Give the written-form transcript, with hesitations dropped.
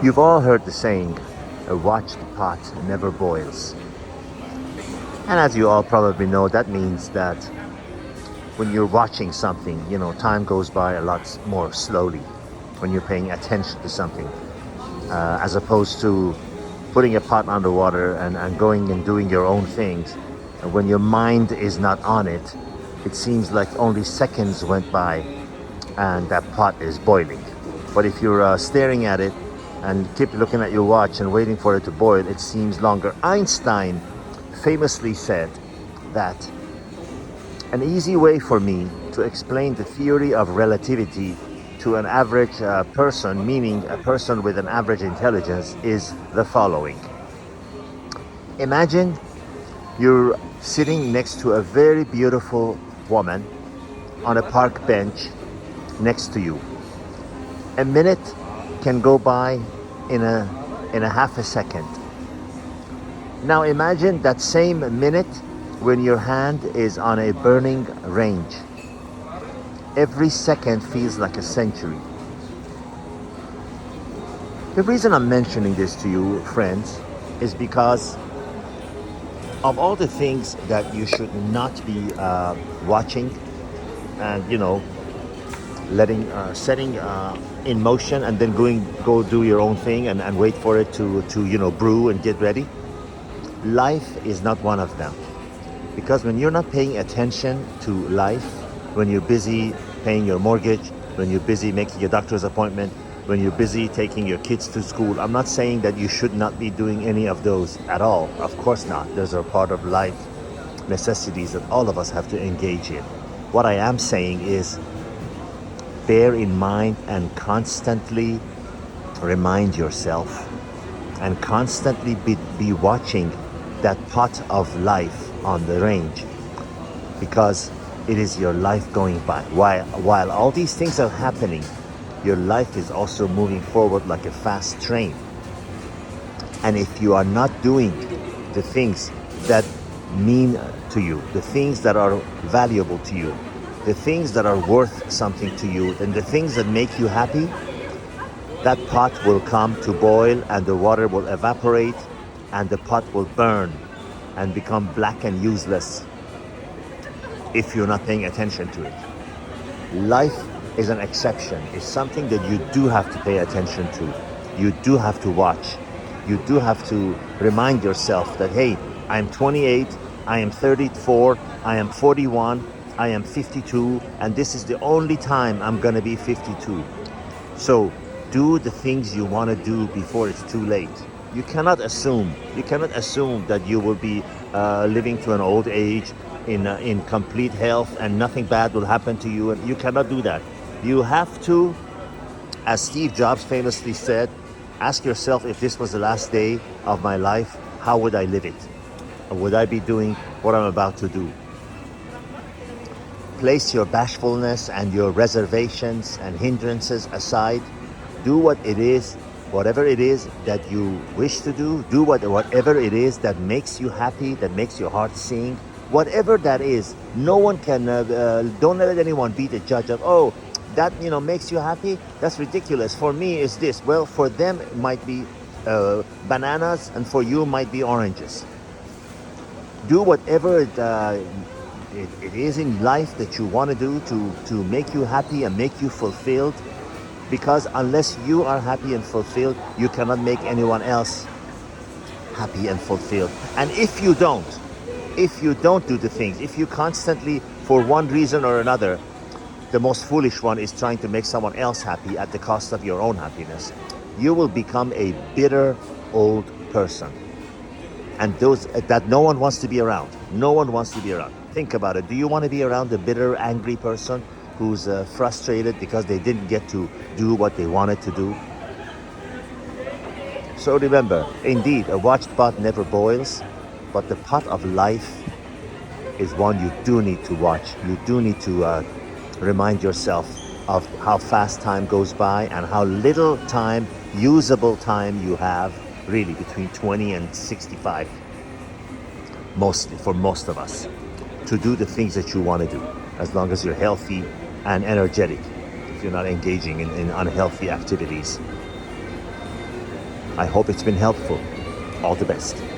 You've all heard the saying, a watched pot never boils. And as you all probably know, that means that when you're watching something, time goes by a lot more slowly when you're paying attention to something, as opposed to putting a pot underwater and going and doing your own things. And when your mind is not on it, it seems like only seconds went by and that pot is boiling. But if you're staring at it and keep looking at your watch and waiting for it to boil, it seems longer. Einstein famously said that an easy way for me to explain the theory of relativity to an average person, meaning a person with an average intelligence, is the following. Imagine you're sitting next to a very beautiful woman on a park bench next to you. A minute can go by in a half a second. Now imagine that same minute when your hand is on a burning range. Every second feels like a century. The reason I'm mentioning this to you, friends, is because of all the things that you should not be watching and letting setting in motion and then go do your own thing and wait for it to brew and get ready. Life is not one of them, because when you're not paying attention to life, when you're busy paying your mortgage, when you're busy making your doctor's appointment, when you're busy taking your kids to school, I'm not saying that you should not be doing any of those at all. Of course not. Those are part of life necessities that all of us have to engage in. What I am saying is, bear in mind and constantly remind yourself and constantly be watching that pot of life on the range, because it is your life going by. While all these things are happening, your life is also moving forward like a fast train. And if you are not doing the things that mean to you, the things that are valuable to you, the things that are worth something to you, and the things that make you happy, that pot will come to boil and the water will evaporate and the pot will burn and become black and useless if you're not paying attention to it. Life is an exception. It's something that you do have to pay attention to. You do have to watch. You do have to remind yourself that, hey, I'm 28, I am 34, I am 41, I am 52, and this is the only time I'm gonna be 52. So do the things you want to do before it's too late. You cannot assume that you will be living to an old age in complete health and nothing bad will happen to you. And you cannot do that. You have to, as Steve Jobs famously said, ask yourself, if this was the last day of my life, how would I live it? Or would I be doing what I'm about to do? Place your bashfulness and your reservations and hindrances aside. Do what it is, whatever it is that you wish to do. Do whatever it is that makes you happy, that makes your heart sing. Whatever that is, no one can, don't let anyone be the judge of, oh, that, makes you happy? That's ridiculous. For me, it's this. Well, for them, it might be bananas, and for you, might be oranges. Do whatever it is in life that you want to do to make you happy and make you fulfilled. Because unless you are happy and fulfilled, you cannot make anyone else happy and fulfilled. And if you don't do the things, if you constantly, for one reason or another, the most foolish one is trying to make someone else happy at the cost of your own happiness, you will become a bitter old person. And those that no one wants to be around. No one wants to be around. Think about it. Do you want to be around a bitter, angry person who's frustrated because they didn't get to do what they wanted to do? So remember, indeed, a watched pot never boils, but the pot of life is one you do need to watch. You do need to remind yourself of how fast time goes by and how little time, usable time you have, really, between 20 and 65, mostly, for most of us, to do the things that you want to do, as long as you're healthy and energetic, if you're not engaging in unhealthy activities. I hope it's been helpful. All the best.